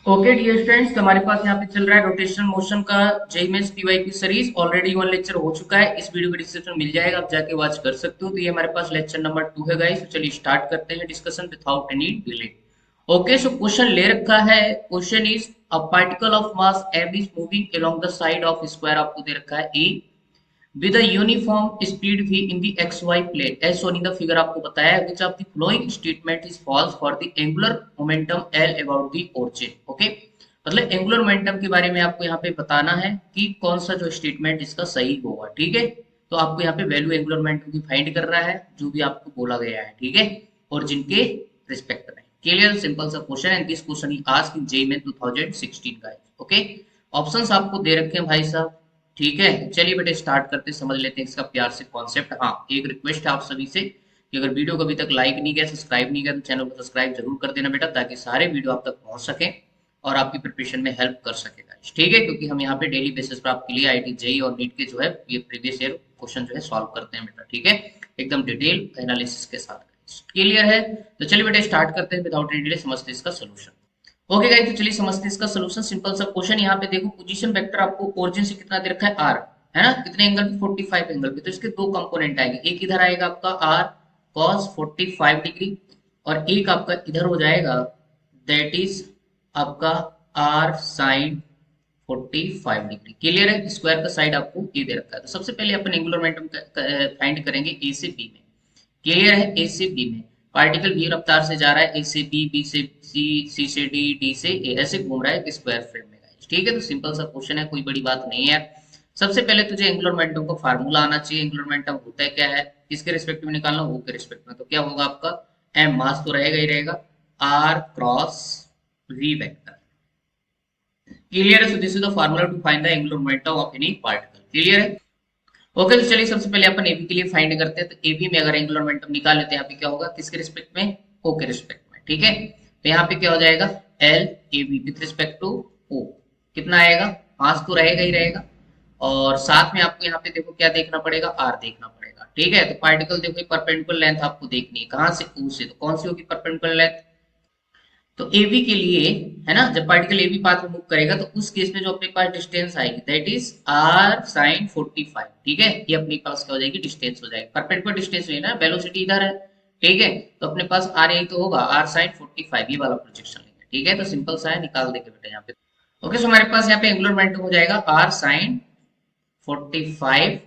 Okay dear friends, हमारे पास यहाँ पे चल रहा है रोटेशनल मोशन का JEE Mains PYQ series. Already one lecture हो चुका है, इस वीडियो का डिस्क्रिप्शन मिल जाएगा, आप जाके वॉच कर सकते हो। तो ये हमारे पास लेक्चर नंबर 2 है गाइस। तो चलिए स्टार्ट करते हैं discussion without any delay. Okay, so question ले रखा है। Question is a particle of mass m is moving along the side of square. आपको दे रखा है ए with a uniform speed v in the xy plane as shown in the figure। आपको बताया है which of the following statement is false for the angular momentum L about the origin। Okay, मतलब angular momentum के बारे में आपको यहाँ पे बताना है कि कौन सा जो स्टेटमेंट इसका सही होगा। ठीक है, तो आपको यहाँ पे वैल्यू एंगुलर मोमेंटम की फाइंड करना है जो भी आपको बोला गया है। ठीक है, और जिनके रिस्पेक्ट में क्लियर सिंपल सा क्वेश्चन है। दिस क्वेश्चन ही आस्क्ड इन जेईई में 2016 का। ओके, ऑप्शंस आपको दे रखे हैं भाई साहब। ठीक है, चलिए बेटे स्टार्ट करते समझ लेते हैं इसका प्यार से कॉन्सेप्ट। हाँ, एक रिक्वेस्ट है आप सभी से कि अगर वीडियो को अभी तक लाइक नहीं किया, सब्सक्राइब नहीं किया, तो चैनल को सब्सक्राइब जरूर कर देना बेटा, ताकि सारे वीडियो आप तक पहुंच सकें और आपकी प्रिपरेशन में हेल्प कर सकेगा। ठीक है, क्योंकि हम यहाँ पे डेली बेसिस पर आपके लिए आईटी जेई और नीट के जो है ये प्रीवियस ईयर क्वेश्चन जो है सॉल्व करते हैं बेटा। ठीक है, एकदम डिटेल एनालिसिस के साथ। क्लियर है? तो चलिए बेटा स्टार्ट करते हैं विदाउट एनी डिले, समझते हैं इसका सोल्यूशन। ओके गाइस, तो चलिए समझते हैं इसका सोल्यूशन। सिंपल सा क्वेश्चन। यहाँ पे देखो पोजीशन वेक्टर आपको ओरिजिन से कितना दे रखा है आर, है ना, कितने एंगल पे 45 एंगल पे। तो इसके दो कंपोनेंट आएंगे, एक इधर आएगा आपका आर cos 45 डिग्री और एक आपका इधर हो जाएगा दैट इज आपका आर साइन 45 डिग्री। क्लियर है? स्क्वायर का साइड आपको ये दे रखा है। तो सबसे पहले अपन एंगुलर मोमेंटम फाइंड करेंगे ए से बी में। क्लियर है? ए से बी में पार्टिकल v रफ्तार से जा रहा है, ए से बी, बी से सी, सी से डी, डी से ए, ऐसे घूम रहा है स्क्वायर फ्रेम में। ठीक है, तो सिंपल सा क्वेश्चन है, कोई बड़ी बात नहीं है। सबसे पहले तुझे एंगुलर मोमेंटम का फार्मूला आना चाहिए। एंगुलर मोमेंटम होता है क्या है, किसके रिस्पेक्ट में निकालना, वो के रिस्पेक्ट में। तो क्या होगा आपका, एम मास तो रहेगा ही रहेगा, R cross V vector. Clear है? So this is the formula to find the angular momentum of any particle. Clear है? ओके, तो चलिए सबसे पहले अपन एबी के लिए फाइंड करते हैं। तो एबी में अगर एंगुलर मोमेंटम निकाल लेते हैं, यहाँ पे क्या होगा, किसके रिस्पेक्ट में, ओ के रिस्पेक्ट में। ठीक है, तो यहाँ पे क्या हो जाएगा, L A B with respect to O, कितना आएगा, 5 तो रहेगा ही रहेगा। और साथ में आपको यहाँ पे देखो क्या देखना पड़ेगा, आर देखना पड़ेगा। ठीक है, तो पार्टिकल देखो परपेंडिकुलर लेंथ आपको देखनी है, कहाँ से, ओ से। तो कौन सी होगी परपेंडिकुलर लेंथ, तो AB के लिए, है ना, जब पार्टिकल AB पाथ में मूव करेगा तो उस केस में जो अपने पास डिस्टेंस आएगी दैट इज R sin 45। ठीक है, ये अपने पास क्या हो जाएगी, डिस्टेंस हो जाएगी। परपेंडिकुलर डिस्टेंस लेना है, वेलोसिटी इधर है। ठीक है, तो अपने पास R यही तो होगा, R sin 45, ये वाला प्रोजेक्शन लेंगे। ठीक है, तो सिंपल सा है, निकाल देंगे बेटा यहाँ पे। ओके, सो हमारे पास यहाँ पे एंगुलर मोमेंटम हो जाएगा R sin 45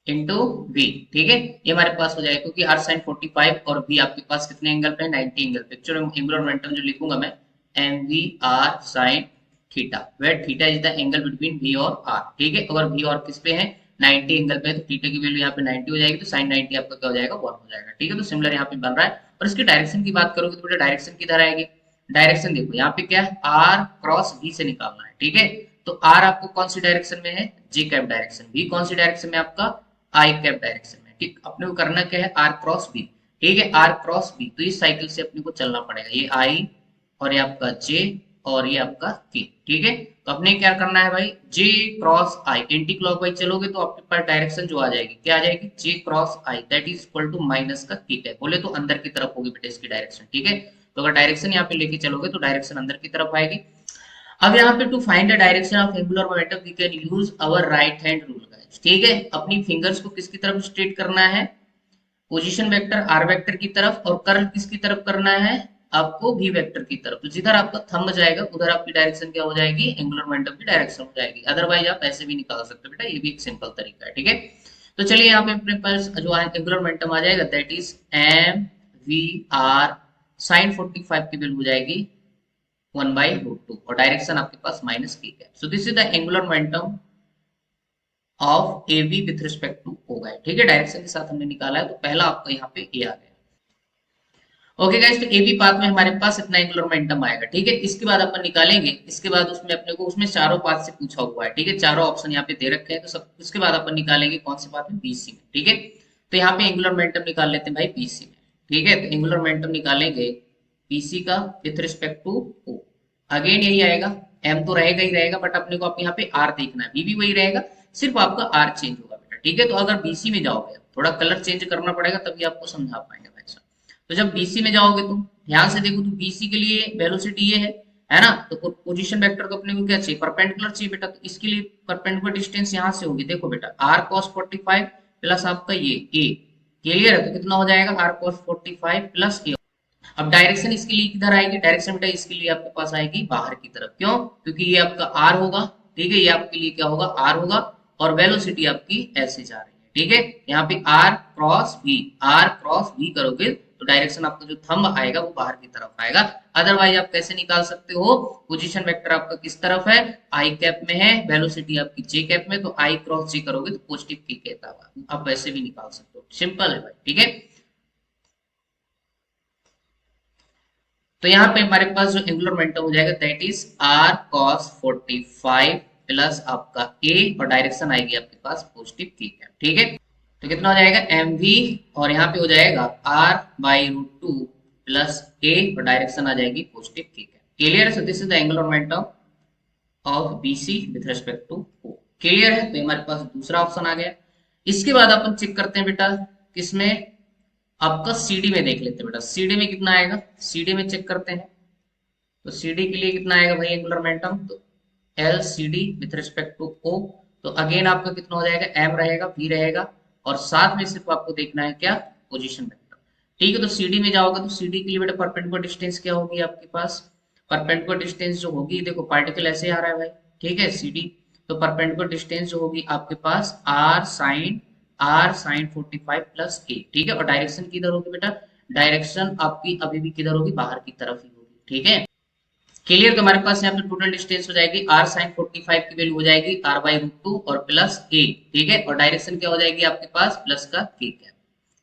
इंटू वी। ठीक है, ये हमारे पास हो जाएगा, क्योंकि आर साइन 45 और वी आपके पास कितने एंगल पे है, 90 एंगल पे। चलो एंगुलर मोमेंटम जो लिखूंगा मैं, m v r sine theta, where theta is the angle between v और आर। ठीक है, अगर वी और किस पे है, 90 एंगल पे है, तो थीटा की वैल्यू यहाँ पे 90 हो जाएगी, तो साइन 90 आपका क्या हो जाएगा, 1 हो जाएगा। ठीक है, तो सिमिलर यहाँ पे बन रहा है। और इसकी डायरेक्शन की बात करोगे तो बेटा डायरेक्शन किधर आएगी, डायरेक्शन देखो यहाँ पे क्या है, आर क्रॉस वी से निकालना है। ठीक है, तो आर आपको कौन सी डायरेक्शन में है, जे कैप डायरेक्शन, वी कौन सी डायरेक्शन में आपका, आई कैप डायरेक्शन में। ठीक, अपने को करना क्या है, आर क्रॉस बी। ठीक है, आर क्रॉस बी, तो इस साइकिल से अपने को चलना पड़ेगा, ये आई और ये आपका जे और ये आपका के। ठीक है, तो अपने क्या करना है भाई, जे क्रॉस आई, एंटी क्लॉकवाइज चलोगे तो आपके पास डायरेक्शन जो आ जाएगी, क्या आ जाएगी, J cross I that is equal to minus का के कैप। बोले तो अंदर की तरफ होगी बेटा इसकी डायरेक्शन। ठीक है, तो अगर डायरेक्शन यहाँ पे लेके चलोगे तो डायरेक्शन अंदर की तरफ आएगी। अब यहाँ पे to find the direction of angular momentum we can use our right hand rule. ठीक है, अपनी फिंगर्स को किसकी तरफ स्ट्रेट करना है, पोजीशन वेक्टर आर वेक्टर की तरफ, और कर्ल किसकी तरफ करना है, आपको वी वेक्टर की तरफ। तो जिधर आपका थंब जाएगा उधर आपकी डायरेक्शन क्या हो जाएगी, एंगुलर मोमेंटम की डायरेक्शन हो जाएगी। अदरवाइज आप ऐसे भी निकाल सकते हो बेटा, ये भी एक सिंपल तरीका है। ठीक है, तो चलिए यहाँ पे अपने पास जो एंगुलर मोमेंटम आ जाएगा that is m v r sine 45 की वैल्यू हो जाएगी 1/√2 और डायरेक्शन आपके पास माइनस के है। So this is the angular momentum of A B with respect to O गए। ठीक है, डायरेक्शन के साथ हमने निकाला है, तो पहला आपका यहाँ पे ए आ गया। ओके गाइस, तो ए बी पाथ में हमारे पास इतना एंगुलर मोमेंटम आएगा। ठीक है, इसके बाद अपन निकालेंगे, इसके बाद उसमें अपने को उसमें चारों पाथ से पूछा हुआ है। ठीक है, चारों ऑप्शन यहाँ पे दे रखे हैं, तो सब उसके बाद अपन निकालेंगे कौन से पाथ में, बीसी में। ठीक है, तो यहाँ पे एंगुलर मोमेंटम निकाल लेते हैं भाई बीसी में। ठीक है, तो एंगुलर मोमेंटम निकालेंगे बीसी का with respect to O. Again यही आएगा, एम तो रहेगा ही रहेगा, बट अपने को आप यहाँ पे आर देखना है, बी भी वही रहेगा, सिर्फ आपका आर चेंज होगा बेटा। ठीक है, तो अगर बीसी में जाओगे थोड़ा कलर चेंज करना पड़ेगा, तभी आपको समझा पाएंगे भाई साहब। तो जब बीसी में जाओगे तुम ध्यान से देखो, तो बीसी के लिए वेलोसिटी ये है है ना। तो पोजीशन वेक्टर को अपने को क्या चाहिए, परपेंडिकुलर चाहिए बेटा। तो इसके लिए परपेंडिकुलर डिस्टेंस यहाँ से होगी, देखो बेटा r cos 45 प्लस आपका ये a, क्लियर है। तो कितना हो जाएगा r cos 45 प्लस a। अब डायरेक्शन इसके लिए किधर आएगी, डायरेक्शन बेटा इसके लिए आपके पास आएगी बाहर की तरफ, क्यों, क्योंकि ये आपका r होगा, ठीक है, ये आपके लिए क्या होगा, r होगा, और वेलोसिटी आपकी ऐसे जा रही है, ठीक है। यहाँ पे r क्रॉस v करोगे तो डायरेक्शन आपका जो थंब आएगा वो बाहर की तरफ आएगा। अदरवाइज आप कैसे निकाल सकते हो, पोजीशन वेक्टर आपका किस तरफ है, आई कैप में है, वेलोसिटी आपकी जे कैप में, तो आई क्रॉस जे करोगे तो पॉजिटिव के कैप आएगा। आप वैसे भी निकाल सकते हो, सिंपल है भाई, ठीक है। तो यहाँ पे हमारे पास जो एंगुलर मोमेंटम हो जाएगा that is r cos 45 plus आपका a, और डायरेक्शन आएगी आपके पास पॉजिटिव की है, ठीक है। तो कितना हो जाएगा mv, और यहाँ पे हो जाएगा r by root two plus a, और डायरेक्शन आ जाएगी पॉजिटिव की है, clear. So this is the angular momentum of BC with respect to O, clear है। तो हमारे पास दूसरा ऑप्शन आ गया। इसके बाद अपन चेक करते हैं बेटा किसमें, आपका CD में देख लेते हैं बेटा, CD में कितना आएगा, CD में चेक करते हैं। तो CD के लिए कितना आएगा भाई एंगुलर मोमेंटम, तो LCD with respect to O। तो अगेन आपका कितना हो जाएगा, m रहेगा, v रहेगा, और साथ में सिर्फ आपको देखना है क्या, पोजीशन वेक्टर, ठीक है। तो CD में जाओगे तो CD के लिए बेटा परपेंडिकुलर डिस्टेंस क्या होगी आपके पास, परपेंडिकुलर डिस्टेंस जो होगी, देखो पार्टिकल ऐसे आ रहा है भाई, ठीक है, CD। तो परपेंडिकुलर डिस्टेंस जो होगी आपके पास r sin 45 प्लस a, ठीक है। और डायरेक्शन किधर होगी बेटा, डायरेक्शन आपकी अभी भी किधर होगी, बाहर की तरफ ही होगी, ठीक है, क्लियर। तो हमारे पास यहाँ पे टोटल डिस्टेंस हो जाएगी r sin 45 की वैल्यू हो जाएगी r बाई रूट टू और प्लस a, ठीक है। और डायरेक्शन क्या हो जाएगी आपके पास, प्लस का k कैप,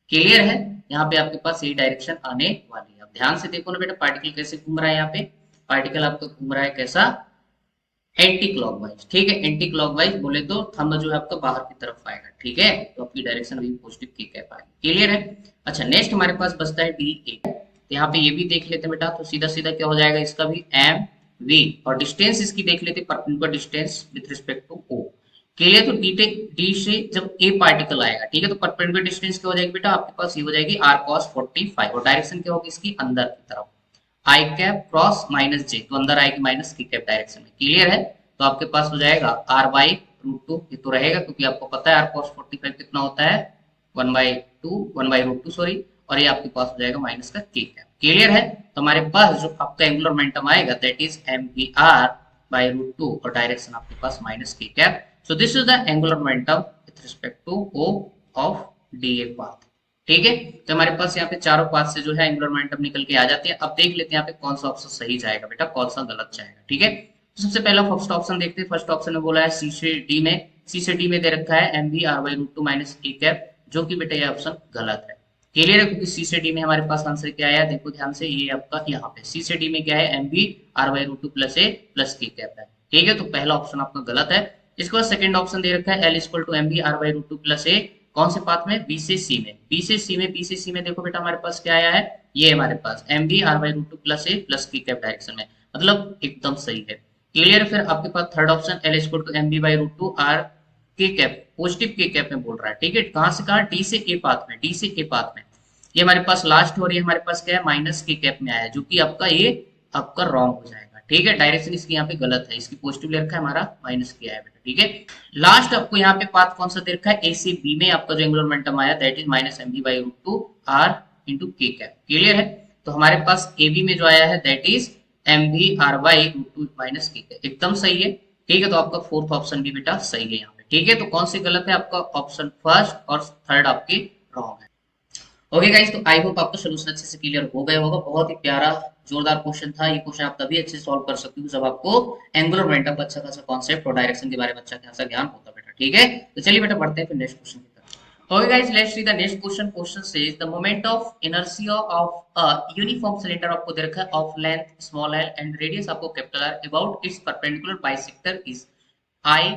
क्लियर है। यहाँ पे आपके पास यही डायरेक्शन आने वाली है। अब ध्यान से देखो ना बेटा पार्टिकल कैसे घूम रहा है, यहाँ पे पार्टिकल आपका घूम रहा है कैसा, एंटी क्लॉकवाइज, ठीक है, एंटी क्लॉकवाइज बोले तो थंब जो है आपका बाहर की तरफ आएगा, ठीक है। तो आपकी डायरेक्शन अभी पॉजिटिव की कैप आएगी, क्लियर है। अच्छा नेक्स्ट हमारे पास बचता है DA। तो यहाँ पे ये भी देख लेते हैं बेटा, तो सीधा सीधा क्या हो जाएगा इसका भी MV, और डिस्टेंस इसकी देख लेते हैं, perpendicular distance with respect to O, clear. तो डी से जब ए पार्टिकल आएगा, ठीक है, तो परपेंडिकुलर डिस्टेंस क्या हो जाएगी बेटा आपके पास, ये हो जाएगी r cos 45, और डायरेक्शन क्या होगी इसकी, अंदर की तरफ, आई कैप क्रॉस माइनस जे, तो अंदर आएगी माइनस की कैप डायरेक्शन में, क्लियर है। तो आपके पास हो जाएगा r बाई रूट टू, ये तो रहेगा क्योंकि आपको पता है r cos 45 कितना होता है, 1/रूट टू सॉरी, और ये आपके पास हो जाएगा माइनस का के कैप, क्लियर है। तो हमारे पास जो आपका एंगुलर मोमेंटम आएगा that is mvr by root two, और डायरेक्शन आपके पास minus k cap. So this is the angular momentum with respect to O of DA path, ठीक है। तो हमारे पास यहाँ पे चारों पाथ से जो है एंगुलर मोमेंटम निकल के आ जाती है। अब देख लेते हैं यहाँ पे कौन सा ऑप्शन सही जाएगा बेटा, कौन सा गलत जाएगा, ठीक है। तो सबसे पहला फर्स्ट ऑप्शन देखते हैं। फर्स्ट ऑप्शन में बोला है सी से डी में दे रखा है m B are by root two minus a cap, जो कि बेटा ये ऑप्शन गलत है, क्लियर है, क्योंकि सी से डी में हमारे पास आंसर क्या आया, देखो ध्यान से, ये आपका यहाँ पे सी से डी में क्या है, m B are by root two plus A plus k cap है, ठीक है। तो पहला ऑप्शन आपका गलत है। इसके बाद सेकंड ऑप्शन दे रखा है L equal to M B are by root two plus A, कौन से पाथ में, बी से सी में, बी से सी में देखो बेटा हमारे पास क्या आया है, ये हमारे पास M B are by root two plus A plus की कैप डायरेक्शन में, मतलब एकदम सही है, क्लियर। फिर आपके पास third option L equal to M B by root two R K cap, positive K cap में बोल रहा है, ठीक है। कहां से कहा, डी से ए पाथ में, डी से ए पाथ में, ये हमारे पास लास्ट, और ये हमारे पास क्या है, माइनस के कैप में आया है, जो कि आपका ये आपका रॉन्ग हो जाएगा, ठीक है। डायरेक्शन इसकी यहाँ पे गलत है, इसकी पॉजिटिव ले रखा है, हमारा माइनस किया है बेटा, ठीक है। लास्ट आपको यहाँ पे पाथ कौन सा दे रखा है, ए से बी में आपका जो एंगुलर मोमेंटम आया that is minus m B by root two r into k cap, clear है। तो हमारे पास ए बी में जो आया है that is m B are by root two minus k cap, एकदम सही है, ठीक है। तो आपका फोर्थ ऑप्शन भी बेटा सही है यहाँ पे, ठीक है। तो कौन से गलत है, आपका ऑप्शन फर्स्ट और थर्ड आपके रॉन्ग है। ओके गाइस, तो आई होप आपका सोल्यूशन अच्छे से क्लियर हो गया होगा। बहुत ही प्यारा जोरदार क्वेश्चन था। ये क्वेश्चन आप तभी अच्छे से सॉल्व कर सकते हो जब आपको एंगुलर मोमेंटम का अच्छा खासा कॉन्सेप्ट और डायरेक्शन के बारे में अच्छा खासा ज्ञान होता बेटा, ठीक है। तो चलिए बेटा बढ़ते हैं फिर नेक्स्ट क्वेश्चन की तरफ। Okay guys, let's see the next question. Question says the moment of inertia of a uniform cylinder, आपको दे रखा है, of length small L and radius आपको capital R, about its perpendicular bisector is I,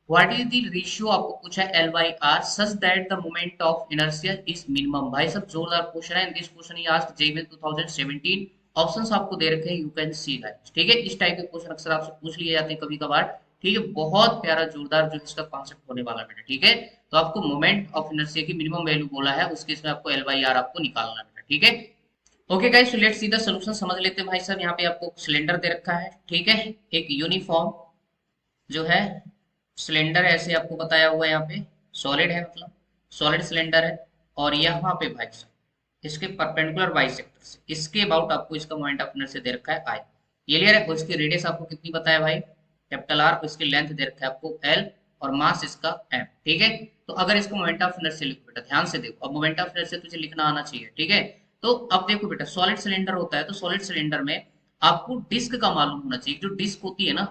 what is the ratio आपको पूछा है L by R such that the moment of inertia is minimum. भाई सब जोरदार क्वेश्चन है। दिस क्वेश्चन ही asked JEE 2017। Options आपको दे रखे हैं, यू कैन सी गाइस, ठीक है। इस टाइप के क्वेश्चन अक्सर आपसे पूछ लिए जाते हैं कभी कभार, ठीक है। बहुत प्यारा जोरदार जो इसका कॉन्सेप्ट होने वाला बेटा, ठीक है। तो आपको मोमेंट ऑफ इनर्शिया की मिनिमम वैल्यू बोला है, उसके इसमें आपको एल बाई आर आपको निकालना बेटा, ठीक है। Okay guys, so let's see the solution. समझ लेते हैं भाई साहब। यहाँ पे आपको सिलेंडर दे रखा है, ठीक है, एक यूनिफॉर्म जो है सिलेंडर है, ऐसे आपको बताया हुआ है। यहाँ पे सॉलिड है, मतलब सॉलिड सिलेंडर है, और यहाँ पे भाई साहब इसके परपेंडिकुलर बाइसेक्टर से इसके अबाउट आपको इसका मोमेंट ऑफ इनर्शिया दे रखा है आई। क्लियर है। और इसकी रेडियस आपको कितनी बताया भाई, कैपिटल आर। इसकी लेंथ दे रखा है आपको एल, और मास इसका एम, ठीक है। तो अगर इसको मोमेंट ऑफ इनर्शिया लिखो बेटा, ध्यान से देखो, अब मोमेंट ऑफ इनर्शिया तुझे लिखना आना चाहिए, ठीक है। तो अब देखो बेटा, सॉलिड सिलेंडर होता है, तो सॉलिड सिलेंडर में आपको डिस्क का मालूम होना चाहिए। जो डिस्क होती है ना,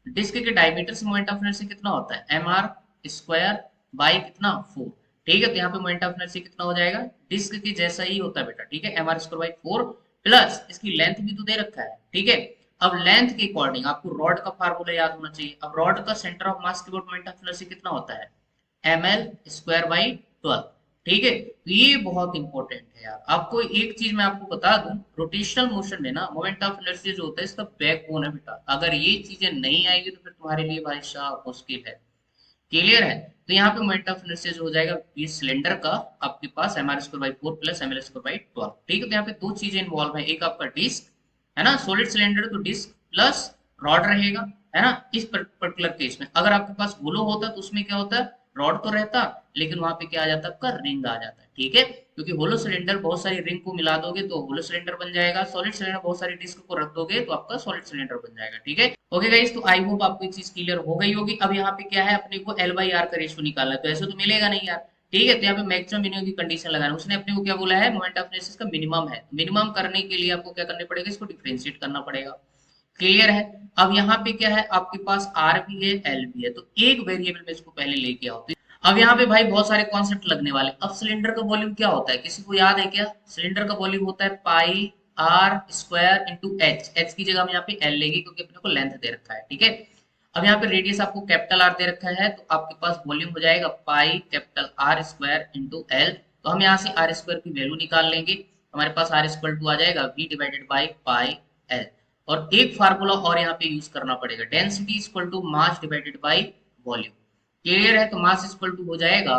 डिस्क के डायमीटर से मोमेंट ऑफ इनर्शिया कितना होता है, एम आर स्क्वायर बाई कितना 4, ठीक है। तो यहाँ पे मोमेंट ऑफ इनर्शिया कितना हो जाएगा, डिस्क के जैसा ही होता है बेटा, ठीक है, m are square by 4, plus इसकी लेंथ भी तो दे रखा है, ठीक है। अब लेंथ के अकॉर्डिंग आपको रॉड का फार्मूला याद होना चाहिए। अब रॉड का सेंटर ऑफ मास के अबाउट मोमेंट ऑफ इनर्शिया कितना होता है, एम एल स्क्वायर बाई 12, ठीक है। तो ये बहुत इंपॉर्टेंट है यार। आपको एक चीज मैं आपको बता दूं, रोटेशनल मोशन में ना मोमेंट ऑफ इनर्शिया जो होता है इसका बैकबोन है बेटा। अगर ये चीजें नहीं आएगी तो फिर तुम्हारे लिए भाई साहब मुश्किल है। क्लियर है। तो यहाँ पे मोमेंट ऑफ इनर्शिया जो हो जाएगा ये सिलेंडर का, आपके पास M are square by 4 plus M L square by 12, ठीक है। तो यहाँ पे दो चीजें इन्वॉल्व है, एक आपका डिस्क है ना, सॉलिड सिलेंडर तो डिस्क प्लस रॉड रहेगा, है ना। इस पर्टिकुलर केस में अगर आपके पास होलो होता तो उसमें क्या होता है, रॉड तो रहता, लेकिन वहां पे क्या आ जाता है, आपका रिंग आ जाता है, ठीक है। क्योंकि होलो सिलेंडर बहुत सारी रिंग को मिला दोगे तो होलो सिलेंडर बन जाएगा, सॉलिड सिलेंडर बहुत सारी डिस्क को रख दोगे तो आपका सॉलिड सिलेंडर बन जाएगा, ठीक है। ओके गाइस, तो आई होप आपको ये चीज क्लियर हो गई होगी। अब यहाँ पे क्या है, अपने को एल बाई आर का रेशियो निकालना है, तो ऐसे तो मिलेगा नहीं यार, ठीक है। तो यहाँ पे मैक्सिमम मिनिमम की कंडीशन लगाना है। उसने अपने को क्या बोला है, मोमेंट ऑफ इनर्शिया का मिनिमम है। मिनिमम करने के लिए आपको क्या करना पड़ेगा, इसको डिफरेंशिएट करना पड़ेगा। क्लियर है। अब यहाँ पे क्या है, आपके पास आर भी है एल भी है, तो एक वेरिएबल में इसको पहले लेके आओ। अब यहाँ पे भाई बहुत सारे कॉन्सेप्ट लगने वाले। अब सिलेंडर का वॉल्यूम क्या होता है, किसी को याद है क्या, सिलेंडर का वॉल्यूम होता है pi are square into H. H की जगह हम यहाँ पे एल लेंगे क्योंकि अपने को लेंथ दे रखा है, ठीक है। अब यहाँ पे रेडियस आपको कैपिटल आर दे रखा है, तो आपके पास वॉल्यूम हो जाएगा pi capital R square into L. तो हम यहाँ से आर स्क्वायर की वैल्यू निकाल लेंगे, हमारे पास आर स्क्वायर टू आ जाएगा v divided by pi L. और एक फार्मूला और यहाँ पे यूज करना पड़ेगा, density equal to mass divided by volume. Clear है। तो मास इक्वल टू हो जाएगा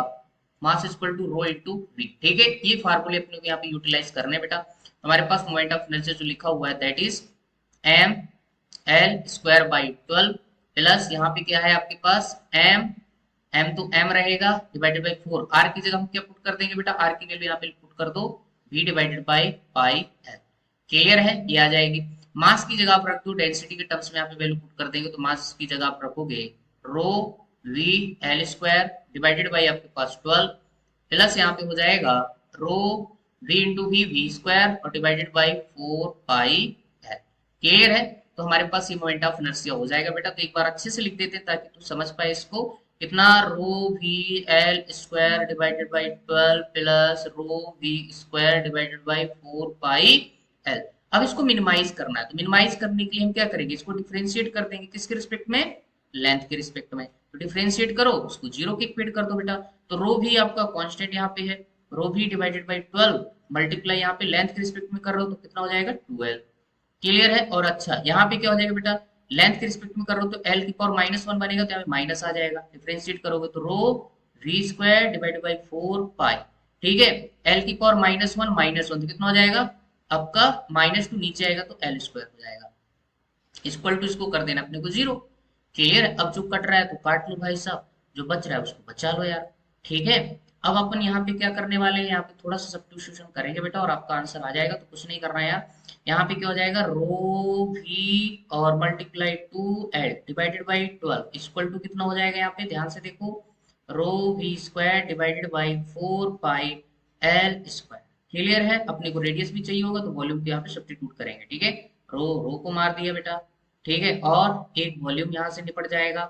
mass equal to rho into v, ठीक है। ये फार्मूले अपने को यहाँ पे यूटिलाइज करने बेटा। हमारे पास मोमेंट ऑफ इनर्शिया जो लिखा हुआ है that is m L square by 12 plus यहाँ पे क्या है आपके पास एम, एम तो एम रहेगा डिवाइडेड बाई 4, आर की जगह हम क्या पुट कर देंगे बेटा, आर की वैल्यू यहाँ पे पुट कर दो v divided by pi L. Clear है, ये आ जाएगी। मास की जगह आप रख दो, डेंसिटी के टर्म्स में यहाँ पे वैल्यू पुट कर देंगे, तो मास की जगह आप रखोगे rho V L square divided by आपके पास 12 प्लस यहाँ पे हो जाएगा rho V into V V square और divided by 4 pi L. Clear है। तो हमारे पास ये मोमेंट ऑफ इनर्शिया हो जाएगा बेटा। तो एक बार अच्छे से लिख देते हैं ताकि तू समझ पाए इसको। कितना, rho V L square divided by 12 plus rho V square divided by 4 pi L. अब इसको मिनिमाइज करना है, तो मिनिमाइज करने के लिए हम क्या करेंगे, इसको डिफरेंशिएट कर देंगे, किसके रिस्पेक्ट में, लेंथ के रिस्पेक्ट में। तो डिफरेंशिएट करो, उसको जीरो के इक्वेट कर दो बेटा। तो रो भी आपका कांस्टेंट यहाँ पे है, रो भी डिवाइडेड बाई 12 मल्टीप्लाई यहाँ पे लेंथ के रिस्पेक्ट में कर रहे हो तो कितना हो जाएगा 12। क्लियर है। और अच्छा यहाँ पे क्या हो जाएगा बेटा, लेंथ के रिस्पेक्ट में कर रहे हो तो एल की पावर -1 बनेगा, तो यहाँ पे माइनस आ जाएगा। डिफरेंशिएट करोगे तो रो वी स्क्वायर डिवाइडेड बाई 4 पाई, ठीक है। एल की पावर -1 तो कितना हो जाएगा आपका, -2 नीचे आएगा तो एल स्क्वायर हो जाएगा। इक्वल टू इसको कर देना अपने को जीरो। क्लियर है। अब जो कट रहा है तो काट लो भाई साहब, जो बच रहा है उसको बचा लो यार, ठीक है। अब अपन यहाँ पे क्या करने वाले हैं, यहाँ पे थोड़ा सा सब्स्टिट्यूशन करेंगे बेटा और आपका आंसर आ जाएगा। तो कुछ नहीं करना है यार, यहाँ पे क्या हो जाएगा, रो भी और multiply to L divided by 12 equal to कितना हो जाएगा, यहाँ पे ध्यान से देखो, rho V square divided by 4 pi L square. Clear है। अपने को रेडियस भी चाहिए होगा तो वॉल्यूम को यहाँ पे सब्स्टिट्यूट करेंगे, ठीक है। रो रो को मार दिया बेटा, ठीक है, और एक वॉल्यूम यहाँ से निपट जाएगा।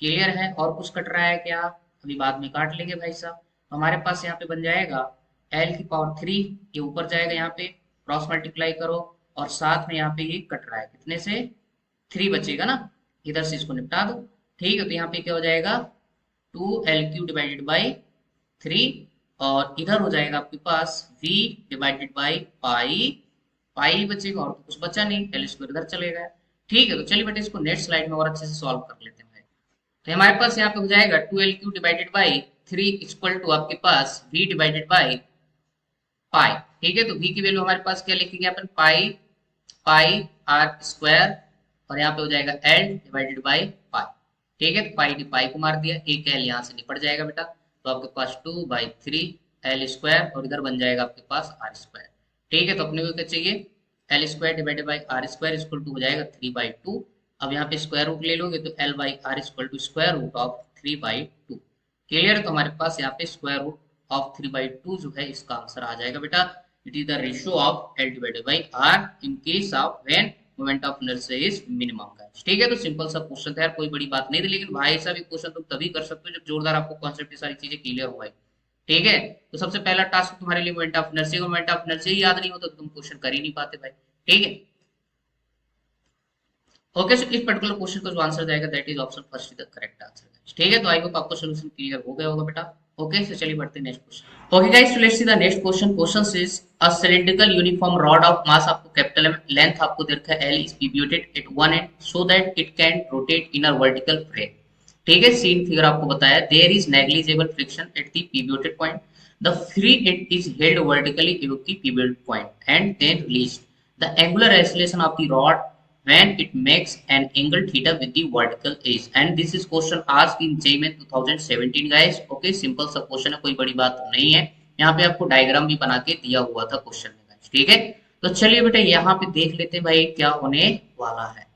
क्लियर है। और कुछ कट रहा है क्या, अभी बाद में काट लेंगे भाई साहब। हमारे पास यहाँ पे बन जाएगा एल की पावर 3, ये ऊपर जाएगा, यहाँ पे क्रॉस मल्टीप्लाई करो, और साथ में यहाँ पे ये कट रहा है, कितने से 3 बचेगा ना, इधर से इसको निपटा दो, ठीक है। तो यहाँ पे क्या हो जाएगा 2L³ डिवाइडेड बाई 3, और इधर हो जाएगा आपके पास v डिवाइडेड बाई पाई, पाई बचेगा और तो कुछ बचा नहीं, एल स्क्वायर इधर चलेगा, ठीक है। तो चलिए बेटे इसको नेक्स्ट स्लाइड में और अच्छे से सॉल्व कर लेते हैं। तो हमारे पास यहाँ पे हो जाएगा 2L³ divided by 3 equal to आपके पास v डिवाइडेड बाई पाई। ठीक है, तो v की वैल्यू हमारे पास क्या लिखेंगे अपन, पाई पाई आर स्क्वायर, और यहाँ पे हो जाएगा एल डिवाइडेड बाई पाई। ठीक है, तो पाई ने पाई को मार दिया, एक एल यहाँ से निपट जाएगा बेटा, तो आपके पास 2/3 एल स्क्वायर, और इधर बन जाएगा आपके पास आर स्क्वायर। ठीक है, तो अपने को क्या चाहिए, L square divided by r square equal to हो जाएगा 3/2। अब यहाँ पे स्क्वायर रूट ले लोगे तो L by r equal to square root of 3/2। Clear है, तो हमारे पास यहाँ पे स्क्वायर रूट ऑफ 3/2 जो है इसका आंसर आ जाएगा बेटा। It is the ratio of L divided by r in case of when moment of inertia is minimum guys. ठीक है, तो सिंपल सा क्वेश्चन था यार, कोई बड़ी बात नहीं थी, लेकिन भाई साहब ये क्वेश्चन तुम तभी कर सकते हो जब जोरदार आपको कॉन्सेप्ट सारी चीजें क्लियर हो भाई। ठीक है, तो सबसे पहला टास्क तुम्हारे लिए moment of inertia, moment of inertia ही याद नहीं होता तो तुम क्वेश्चन कर ही नहीं पाते भाई। ठीक है, ओके, सो इस पर्टिकुलर क्वेश्चन का जो आंसर जाएगा that is option first is the correct answer. ठीक है, तो आई होप आपको सॉल्यूशन क्लियर हो गया होगा बेटा। ओके, so चलिए बढ़ते हैं next question. Okay guys, so let's see the next question. Question says a cylindrical uniform rod of mass आपको कैपिटल M, लेंथ आपको दे रखा है L, is pivoted at one end so that it can rotate in a vertical frame. ठीक है, scene figure आपको बताया, there is negligible friction at the pivoted point. The free end is held vertically above the pivot point and then released. The angular acceleration of the rod when it makes an angle theta with the vertical edge, and this is question asked in JEE 2017 guys. okay, simple सा question है, कोई बड़ी बात नहीं है। यहाँ पे आपको डायग्राम भी बना के दिया हुआ था क्वेश्चन में guys। ठीक है, तो चलिए बेटा यहाँ पे देख लेते हैं भाई क्या होने वाला है।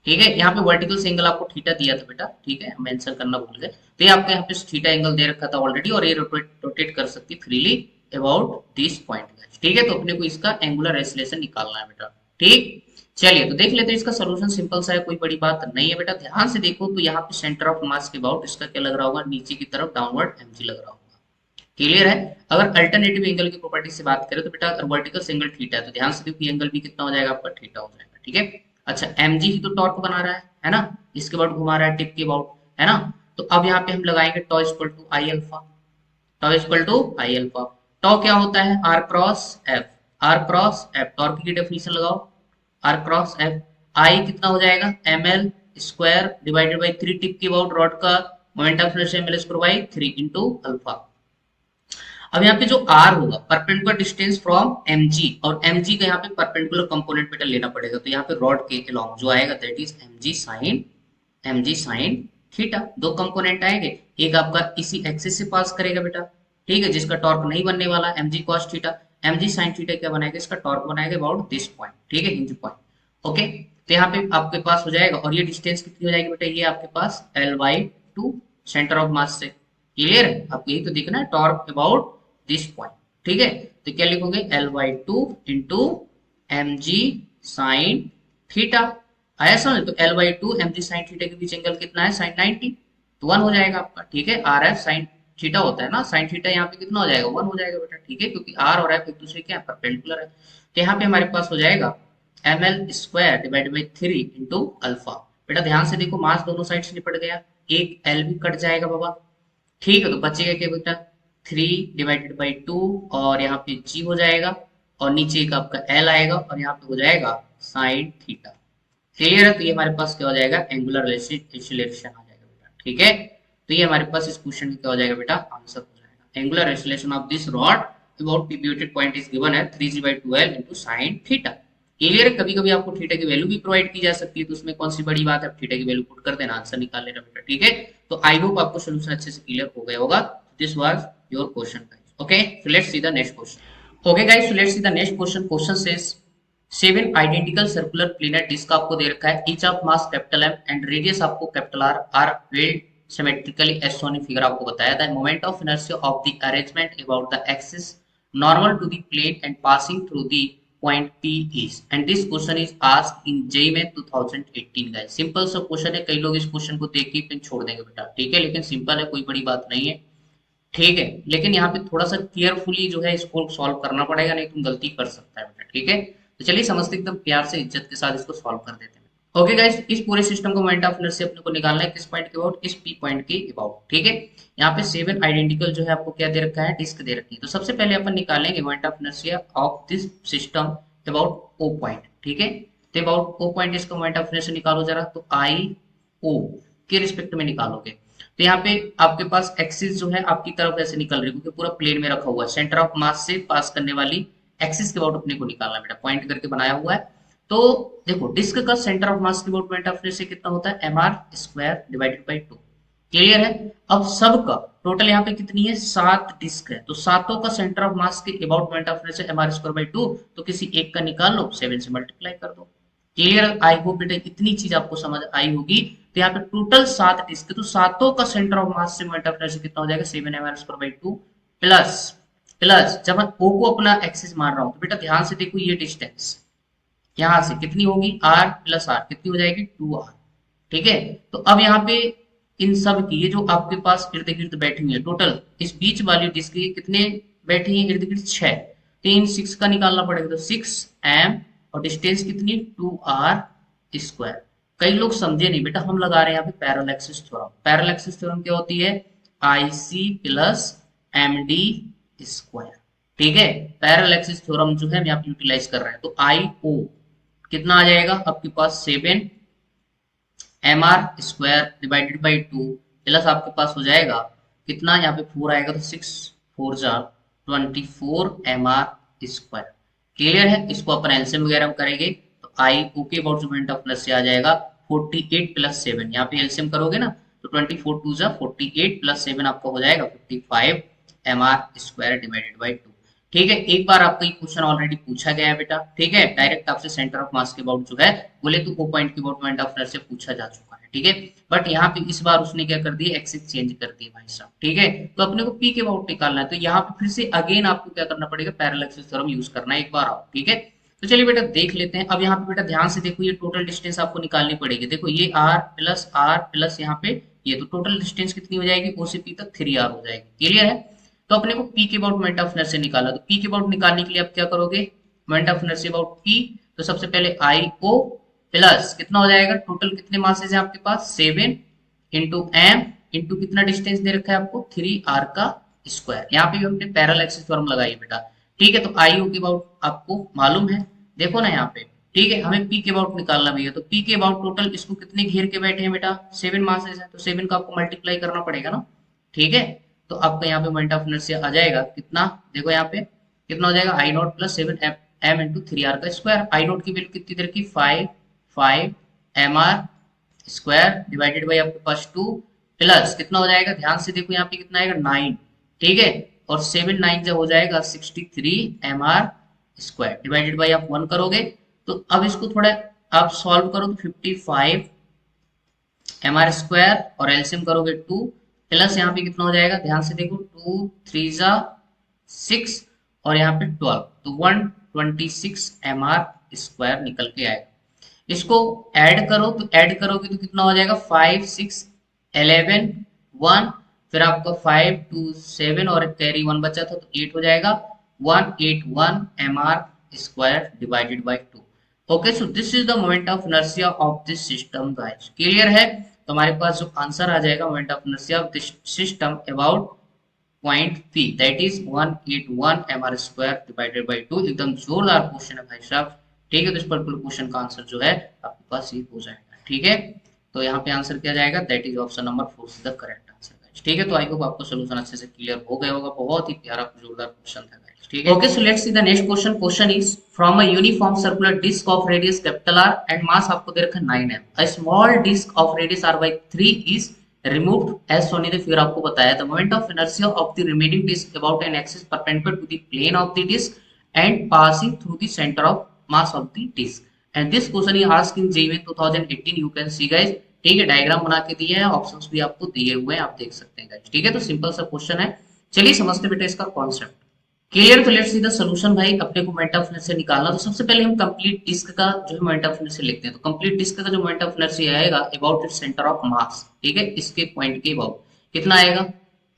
ठीक है, यहाँ पे वर्टिकल से एंगल आपको थीटा दिया था बेटा। ठीक है, मेंशन करना भूल गए, तो ये आपको यहाँ पे थीटा एंगल दे रखा था ऑलरेडी, और ये रोटेट कर सकती फ्रीली अबाउट दिस पॉइंट। ठीक है, तो अपने को इसका एंगुलर एक्सीलरेशन निकालना है बेटा। ठीक, चलिए तो देख लेते हैं इसका सोल्यूशन। सिंपल सा है, कोई बड़ी बात नहीं है बेटा। ध्यान से देखो तो यहाँ पे सेंटर ऑफ मास के अबाउट इसका क्या लग रहा होगा, नीचे की तरफ डाउनवर्ड एमजी लग रहा होगा। क्लियर है, अगर अल्टरनेटिव एंगल की प्रॉपर्टी से बात करें तो बेटा अगर वर्टिकल एंगल थीटा है तो ध्यान से देखो एंगल भी कितना हो जाएगा आपका, थीटा हो जाएगा। ठीक है, अच्छा एमजी ही तो टॉर्क बना रहा है ना, इसके बाद घुमा रहा है टिप के अबाउट, है ना। तो अब यहाँ पे हम लगाएंगे tau equal to I alpha, tau equal to I alpha. Tau क्या होता है, R cross F, R cross F, torque की डेफिनेशन लगाओ, आर क्रॉस एफ। आई कितना हो जाएगा, M L square divided by 3 tip की अबाउट रॉड का moment of inertia M L square by 3 into alpha. अब यहाँ पे जो r होगा परपेंडिकुलर डिस्टेंस फ्रॉम mg, और mg का यहाँ पे परपेंडिकुलर कंपोनेंट बेटा लेना पड़ेगा, तो यहाँ पे रॉड के अलोंग जो आएगा that is mg sine theta. दो कंपोनेंट आएंगे, एक आपका इसी एक्सिस से पास करेगा बेटा, ठीक है, जिसका टॉर्क नहीं बनने वाला mg cos theta, mg sin theta क्या बनाएगा, इसका टॉर्क बनाएगा अबाउट दिस पॉइंट। ठीक है, हिंज पॉइंट। ओके, तो यहाँ पे आपके पास हो जाएगा, और ये डिस्टेंस कितनी हो जाएगी बेटा, ये आपके पास L/2 सेंटर ऑफ मास से। क्लियर है, आपको यही तो देखना है, टॉर्क अबाउट दिस पॉइंट। ठीक है, तो क्या लिखोगे, L/2 into m g sine theta. आया समझ, तो L/2 M g sine theta के बीच एंगल कितना है, साइन 90, तो 1 हो जाएगा आपका। ठीक है, आर एफ साइन थीटा होता है ना, साइन थीटा यहाँ पे कितना हो जाएगा, 1 हो जाएगा बेटा। ठीक है, क्योंकि आर और एफ एक दूसरे के परपेंडिकुलर है, तो यहाँ पे हमारे पास हो जाएगा M L square divide by 3 into alpha. बेटा ध्यान से देखो, मास दोनों साइड से निपट गया, एक एल भी कट जाएगा बाबा। ठीक है, तो बचेगा क्या बेटा, 3/2, और यहाँ पे जी हो जाएगा, और नीचे एक आपका एल आएगा, और यहाँ पे हो जाएगा साइन थीटा। क्लियर है, तो ये हमारे पास क्या हो जाएगा, एंगुलर एक्सीलरेशन आ जाएगा बेटा। ठीक है, तो ये हमारे पास इस क्वेश्चन में क्या हो जाएगा बेटा, आंसर हो जाएगा angular acceleration of this rod about pivoted point is given है 3g/12 into sine theta. Clear है, कभी कभी आपको थीटा की वैल्यू भी प्रोवाइड की जा सकती है, तो उसमें कौन सी बड़ी बात है, थीटा की वैल्यू पुट कर देना, आंसर निकाल लेना बेटा। ठीक है, तो आई होप आपको सोल्यूशन अच्छे से क्लियर हो गया होगा। This was your question guys. Okay, so let's see the next question. Okay guys, so let's see the next question. Question says 7 identical circular planar disc आपको दे रखा है, each of mass capital M and radius आपको capital R are held symmetrically as shown in figure। आपको बताया था moment of inertia of the arrangement about the axis normal to the plane and passing through the point P is, and this question is asked in JEE 2018 guys। Simple सा question है, कई लोग इस question को देख के छोड़ देंगे बेटा। ठीक है, लेकिन सिंपल है, कोई बड़ी बात नहीं है। ठीक है, लेकिन यहाँ पे थोड़ा सा केयरफुली जो है इसको सॉल्व करना पड़ेगा, नहीं तुम गलती कर सकता है बेटा। ठीक है, तो चलिए समझते एकदम प्यार से इज्जत के साथ इसको सॉल्व कर देते हैं। ओके गाइस, इस पूरे सिस्टम को मोमेंट ऑफ इनर्शिया अपने को निकालना है किस पॉइंट के अबाउट, इस पी पॉइंट के अबाउट। ठीक है, यहाँ पे 7 आइडेंटिकल जो है आपको क्या दे रखा है, डिस्क दे रखी है। तो सबसे पहले अपन निकालेंगे moment of inertia of this system about O point. ठीक है, तो अबाउट ओ पॉइंट इसका मोमेंट ऑफ इनर्शिया निकालो जरा, तो आई ओ के रिस्पेक्ट में निकालोगे। तो यहाँ पे आपके पास एक्सिस जो है आपकी तरफ ऐसे निकल रही है क्योंकि पूरा प्लेन में रखा हुआ है। सेंटर ऑफ मास से पास करने वाली एक्सिस के अबाउट अपने को निकालना है बेटा, पॉइंट करके बनाया हुआ है। तो देखो डिस्क का सेंटर ऑफ मास के अबाउट पॉइंट ऑफ इनर्शिया कितना होता है, m are square divided by 2। Clear है। अब सबका टोटल यहाँ पे कितनी है, 7 डिस्क है, तो सातों का सेंटर ऑफ मास के about point of inertia m are square by 2, तो किसी एक का निकाल लो, 7 से मल्टीप्लाई कर दो। क्लियर, आई होप बेटा इतनी चीज आपको समझ आई होगी। तो यहाँ पे टोटल 7 डिस्क, तो सातों का सेंटर ऑफ मास से पॉइंट ऑफ इनर्शिया कितना हो जाएगा, 7 m are square by 2 plus plus जब मैं ओ को अपना एक्सिस मान रहा हूं तो बेटा ध्यान से देखो ये डिस्टेंस यहां से कितनी होगी, आर प्लस आर कितनी हो जाएगी, 2r। ठीक है। तो अब यहाँ पे इन सब की ये जो आपके पास इर्द गिर्द बैठी हुई है टोटल, इस बीच वाली डिस्क के कितने बैठी हैं इर्द गिर्द, 6। तो इन 6 का निकालना पड़ेगा, तो 6m और डिस्टेंस कितनी, 2r स्क्वायर। कई लोग समझे नहीं बेटा, हम लगा रहे हैं यहाँ पे parallel axis theorem. Parallel axis theorem क्या होती है, IC प्लस MD स्क्वायर। ठीक है, पैरेलल एक्सिस थ्योरम जो है हम यहाँ पे यूटिलाइज कर रहे हैं। तो IO कितना आ जाएगा आपके पास, 7 m are square divided by 2 plus आपके पास हो जाएगा कितना, यहाँ पे 4 आएगा तो 6 4 जा 24 एम आर स्क्वायर। क्लियर है। इसको अपन एलसीएम वगैरह करेंगे तो आई ओ के अबाउट जो पॉइंट ऑफ प्लस से आ जाएगा 48 प्लस 7। यहाँ पे एलसीएम करोगे ना तो 24 2 जा 48 प्लस 7 आपका हो जाएगा 55 m are square divided by 2। ठीक है, एक बार आपका ये क्वेश्चन ऑलरेडी पूछा गया है बेटा। ठीक है, डायरेक्ट आपसे सेंटर ऑफ मास के अबाउट जो है बोले तो वो पॉइंट के अबाउट पॉइंट ऑफ इनर्शिया पूछा जा चुका है। ठीक है, बट यहाँ पे इस बार उसने क्या कर दिया, एक्सिस चेंज कर दी भाई साहब। ठीक है, तो अपने को पी के अबाउट निकालना है, तो यहाँ पे फिर से अगेन आपको क्या करना पड़ेगा, पैरेलल एक्सिस थ्योरम यूज करना है एक बार और। ठीक है, तो चलिए बेटा देख लेते हैं। अब यहाँ पे बेटा ध्यान से देखो, ये टोटल डिस्टेंस आपको निकालनी पड़ेगी। देखो ये r प्लस यहाँ पे ये, तो टोटल डिस्टेंस कितनी हो जाएगी, ओ से पी तक 3r हो जाएगी। क्लियर है। तो अपने को पी के अबाउट मोमेंट ऑफ इनर्शिया निकाला, तो पी के अबाउट निकालने के लिए आप क्या करोगे, moment of inertia about P, तो सबसे पहले आई ओ प्लस कितना हो जाएगा, टोटल कितने मासेस है आपके पास, 7 इंटू एम इंटू कितना डिस्टेंस दे रखा है आपको, 3r का स्क्वायर। यहाँ पे भी हमने पैरेलल एक्सिस थ्योरम लगाई बेटा। ठीक है, तो आई ओ के अबाउट आपको मालूम है, देखो ना यहाँ पे। ठीक है, हमें पी के अबाउट निकालना भैया, तो पी के अबाउट टोटल इसको कितने घेर के बैठे हैं बेटा, 7 मासेस है, तो 7 का आपको मल्टीप्लाई करना पड़ेगा ना। ठीक है, तो आपका यहाँ पे मोमेंट ऑफ इनर्शिया आ जाएगा कितना, देखो यहाँ पे कितना हो जाएगा, I naught plus 7 m into 3r का स्क्वायर। आई नॉट की वैल्यू कितनी देर की, 5 m are square divided by आपके पास 2 प्लस कितना हो जाएगा, ध्यान से देखो यहाँ पे कितना आएगा, 9। ठीक है, और 7 9 जब हो जाएगा 63 m are square divided by आप 1 करोगे। तो अब इसको थोड़ा आप सॉल्व करो तो 55 एम आर स्क्वायर और एलसीएम करोगे 2 प्लस यहाँ पे कितना हो जाएगा, ध्यान से देखो 2 3 जा 6 और यहाँ पे 12, तो 126 एम आर स्क्वायर निकल के आएगा। इसको ऐड करो, तो ऐड करोगे तो कितना हो जाएगा, 5 6 11 1, फिर आपका 5 2 7 और कैरी 1 बचा था तो 8 हो जाएगा, 181 m are square divided by 2। Okay, so this is the moment of inertia of this system guys. Clear है। तो हमारे पास जो आंसर आ जाएगा moment of inertia of this system about point P, that is 181 m are square divided by 2। एकदम जोरदार question है भाई साहब। ठीक है, तो इस पर्टिकुलर क्वेश्चन का आंसर जो है आपके पास ये हो जाएगा। ठीक है, तो यहाँ पे आंसर किया जाएगा, that is option number 4 is the correct answer guys. ठीक है, तो आई होप आपको सोल्यूशन अच्छे से क्लियर हो गया होगा। बहुत ही प्यारा जोरदार क्वेश्चन था गाइस। ठीक है, okay, so let's see the next question. Question is from a uniform circular disc of radius capital R and mass आपको दे रखा है 9m, a small disc of radius r/3 is removed as shown in the figure। आपको बताया the moment of inertia of the remaining disk about an axis perpendicular to the plane of the disk and passing through the center of mass of the disk, and this question is asked in JEE 2018। you can see guys। ठीक है, diagram बना के दिए हैं, options भी आपको दिए हुए हैं, आप देख सकते हैं guys। ठीक है, तो सिंपल सा क्वेश्चन है, चलिए समझते बेटा इसका कॉन्सेप्ट। क्लियर, तो लेट्स सी द सॉल्यूशन भाई। अपने को मोमेंट ऑफ इनर्शिया निकालना, तो सबसे पहले हम कंप्लीट डिस्क का जो है मोमेंट ऑफ इनर्शिया लिखते हैं। तो कंप्लीट डिस्क का जो मोमेंट ऑफ इनर्शिया आएगा अबाउट इट्स सेंटर ऑफ मास, ठीक है, इसके पॉइंट के अबाउट कितना आएगा,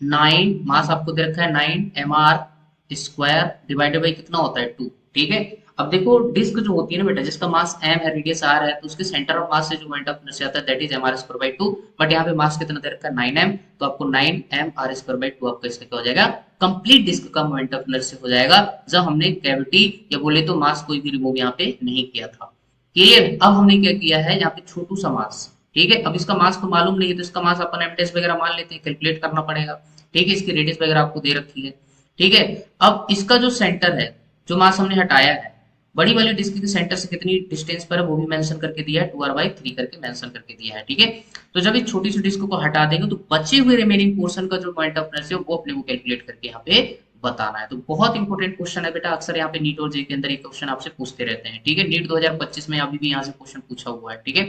9, मास आपको दे रखा है 9 m are square divided by कितना होता है 2। ठीक है, अब देखो डिस्क जो होती है ना बेटा, जिसका मास m है, रेडियस r है, तो उसके सेंटर ऑफ मास से जो मोमेंट ऑफ इनर्शिया आता है that is mr square by 2। But यहाँ पे मास कितना दे रखा है 9m, तो आपको 9mr स्क्वायर बाई 2 आपका इसका क्या हो जाएगा, कंप्लीट डिस्क का मोमेंट ऑफ इनर्शिया हो जाएगा, जब हमने कैविटी या बोले तो मास कोई भी रिमूव यहाँ पे नहीं किया था। क्लियर। अब हमने क्या किया है, यहाँ पे छोटू सा मास, ठीक है, अब इसका मास तो मालूम नहीं है, तो इसका मास अपन एम डैश वगैरह मान लेते हैं, कैलकुलेट करना पड़ेगा। ठीक है, इसकी रेडियस वगैरह आपको दे रखी है। ठीक है, अब इसका जो सेंटर है, जो मास हमने हटाया है, बड़ी वाली डिस्क के सेंटर से कितनी डिस्टेंस पर है वो भी मेंशन करके दिया है, 2r/3 करके मेंशन करके दिया है। ठीक है, तो जब इस छोटी सी डिस्क को हटा देंगे तो बचे हुए रिमेनिंग पोर्शन का जो पॉइंट ऑफ इनर्शिया है वो अपने को कैलकुलेट करके यहाँ पे बताना है। तो बहुत इंपॉर्टेंट क्वेश्चन है बेटा, अक्सर यहाँ पे नीट और जे के अंदर ये क्वेश्चन आपसे पूछते रहते हैं। ठीक है, नीट 2025 में अभी भी यहाँ से क्वेश्चन पूछा हुआ है। ठीक है,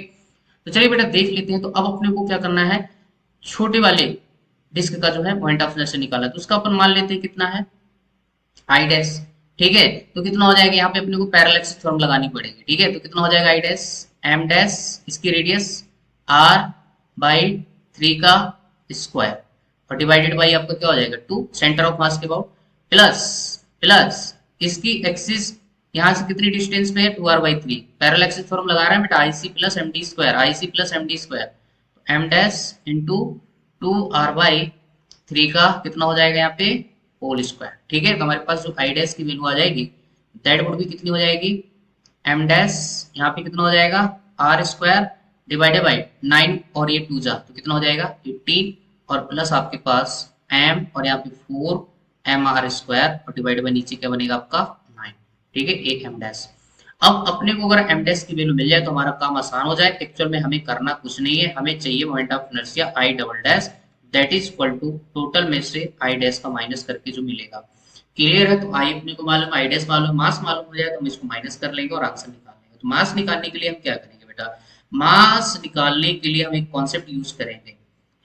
तो चलिए बेटा देख लेते हैं। तो अब अपने को क्या करना है, छोटे वाले डिस्क का जो है पॉइंट ऑफ इनर्शिया निकालना है, तो उसका अपन मान लेते हैं कितना है, आई डैश। ठीक है, तो कितना हो जाएगा, यहाँ पे अपने को पैरेलैक्सिस थ्योरम लगानी पड़ेगी। ठीक है, तो कितना हो जाएगा, आई डैश एम डैश, इसकी रेडियस r/3 का स्क्वायर, और डिवाइडेड बाई आपका क्या हो जाएगा 2, सेंटर ऑफ मास के अबाउट, प्लस प्लस इसकी एक्सिस यहाँ से कितनी डिस्टेंस पे है, 2r/3, पैरेलल एक्सिस थ्योरम लगा रहे हैं बेटा, IC plus m d square, IC plus m d square, m dash into 2r/3 का कितना हो जाएगा यहाँ पे होल स्क्वायर। ठीक है, तो हमारे पास जो आई डैश की वैल्यू आ जाएगी दैट वुड भी कितनी हो जाएगी, एम डैश यहाँ पे कितना हो जाएगा आर स्क्वायर डिवाइडेड बाई 9, और ये 2 जा तो कितना हो जाएगा 18, और प्लस आपके पास एम और यहाँ पे 4mr² और डिवाइडेड बाई नीचे क्या बनेगा आपका 9। ठीक है, ए एम डैश। अब अपने को अगर एम डैश की वैल्यू मिल जाए तो हमारा काम आसान हो जाए। एक्चुअल में हमें करना कुछ नहीं है, हमें चाहिए moment of inertia I double dash, that is equal to total में से आई डैश का माइनस करके जो मिलेगा। क्लियर है, तो आई अपने को मालूम, आई डैश मालूम, मास मालूम हो जाए तो हम इसको माइनस कर लेंगे और आंसर निकाल लेंगे। तो मास निकालने के लिए हम क्या करेंगे बेटा, मास निकालने के लिए हम एक कॉन्सेप्ट यूज करेंगे,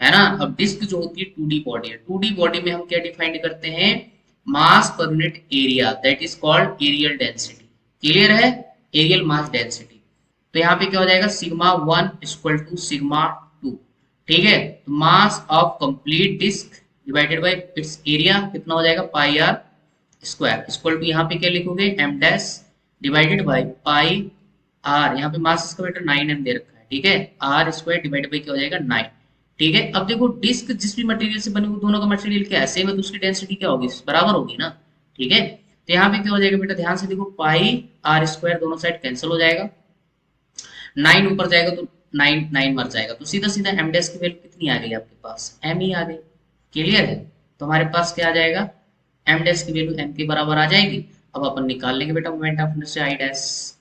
है ना। अब डिस्क जो होती है 2D बॉडी है, 2D बॉडी में हम क्या डिफाइन करते हैं, मास पर unit area, that is called areal density. Clear है, एरियल मास डेंसिटी। तो यहाँ पे क्या हो जाएगा, सिग्मा 1 इक्वल टू सिग्मा 2। ठीक है, तो mass of complete disc divided by its area कितना हो जाएगा, pi are square equal to यहाँ पे क्या लिखोगे, m dash divided by pi r, यहाँ पे मास इसका बेटा 9m दे रखा है। ठीक है, आर स्क्वायर डिवाइडेड बाय क्या हो जाएगा 9। ठीक है, अब देखो डिस्क जिस भी मटेरियल से बनी हुई दोनों का मटेरियल क्या है सेम है, तो उसकी डेंसिटी क्या होगी, बराबर होगी ना। ठीक है, तो यहाँ पे क्या हो जाएगा बेटा, ध्यान से देखो, पाई आर स्क्वायर दोनों साइड कैंसिल हो जाएगा, 9 ऊपर जाएगा तो 9 9 मर जाएगा, तो सीधा सीधा एम डैश की वैल्यू कितनी आ गई आपके पास, एम ही आ गई। क्लियर है, तो हमारे पास क्या आ जाएगा, एम डैश की वैल्यू एम के बराबर आ जाएगी। अब अपन निकाल लेंगे बेटा moment of inertia I dash,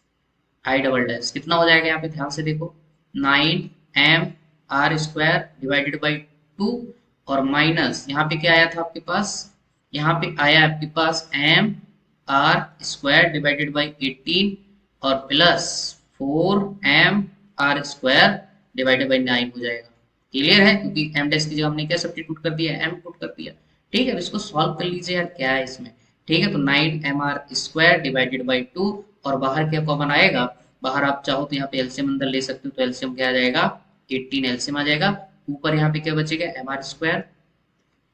I double dash कितना हो जाएगा, यहाँ पे ध्यान से देखो, 9mr² डिवाइडेड बाई 2, और माइनस यहाँ पे क्या आया था आपके पास, यहाँ पे आया आपके पास mr² डिवाइडेड बाई 18, और प्लस 4mr² डिवाइडेड बाई 9 हो जाएगा। क्लियर है, क्योंकि एम डैश की जगह हमने क्या सब्स्टिट्यूट कर दिया, एम पुट कर दिया। ठीक है, इसको सॉल्व कर लीजिए यार, क्या है इसमें। ठीक है, तो 9mr² डिवाइडेड बाई 2, और बाहर क्या कॉमन आएगा, बाहर आप चाहो तो यहाँ पे एलसीएम अंदर ले सकते हो, तो एलसीएम क्या आ जाएगा 18 एलसीएम आ जाएगा, ऊपर यहाँ पे क्या बचेगा mr²,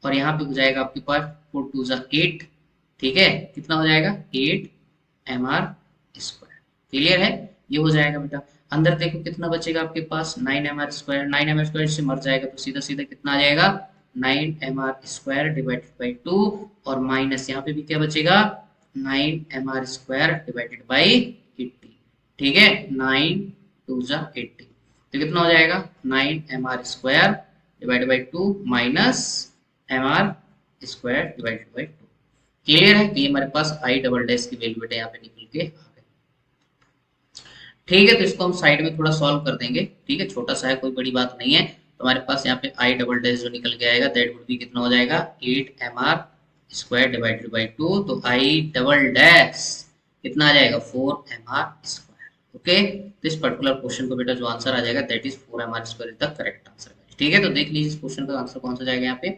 और यहाँ पे हो जाएगा आपके पास 4 2 8। ठीक है, कितना हो जाएगा 8mr²। क्लियर है, ये हो जाएगा बेटा। अंदर देखो कितना बचेगा आपके पास 9mr², 9mr² से मर जाएगा तो सीधा सीधा कितना आ जाएगा 9mr² डिवाइडेड बाई 2, और माइनस यहाँ पे भी क्या बचेगा 9mr² डिवाइडेड बाई 80। ठीक है, 9 2 80, तो कितना हो जाएगा 9mr² divided by 2 minus mr² divided by 2। Clear है, तो ये हमारे पास आई डबल डैश की वैल्यू बेटा यहाँ पे निकल के आ गई। ठीक है, तो इसको हम साइड में थोड़ा सॉल्व कर देंगे। ठीक है, छोटा सा है, कोई बड़ी बात नहीं है। तो हमारे पास यहाँ पे आई डबल डैश जो निकल के आएगा दैट वुड बी कितना हो जाएगा 8mr² डिवाइडेड बाई 2, तो आई डबल डैश कितना आ जाएगा 4mr²। ओके, तो इस पर्टिकुलर क्वेश्चन को बेटा जो आंसर आ जाएगा that is 4mr² is the correct answer. ठीक है, तो देख लीजिए इस क्वेश्चन का आंसर कौन सा जाएगा यहाँ पे,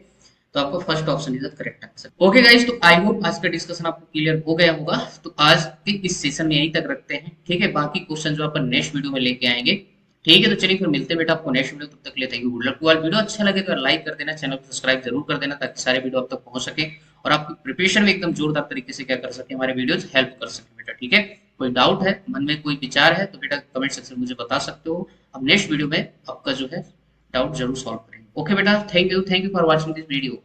तो आपको first option is the correct answer. Okay guys, तो आई होप आज का डिस्कशन आपको क्लियर हो गया होगा। तो आज के इस सेशन में यहीं तक रखते हैं। ठीक है, बाकी क्वेश्चन जो अपन नेक्स्ट वीडियो में लेके आएंगे। ठीक है, तो चलिए फिर मिलते हैं बेटा आपको नेक्स्ट वीडियो, तब तक ले thank you, good luck. Video अच्छा लगे तो लाइक कर देना, चैनल को सब्सक्राइब जरूर कर देना ताकि सारे वीडियो आप तक पहुंच सके और आपकी प्रिपरेशन में एकदम जोरदार तरीके से क्या कर सके, हमारे वीडियोज हेल्प कर सके बेटा। ठीक है, कोई डाउट है मन में, कोई विचार है तो बेटा कमेंट सेक्शन में मुझे बता सकते हो। अब नेक्स्ट वीडियो में आपका जो है डाउट जरूर सॉल्व करेंगे। ओके बेटा, thank you for watching this video.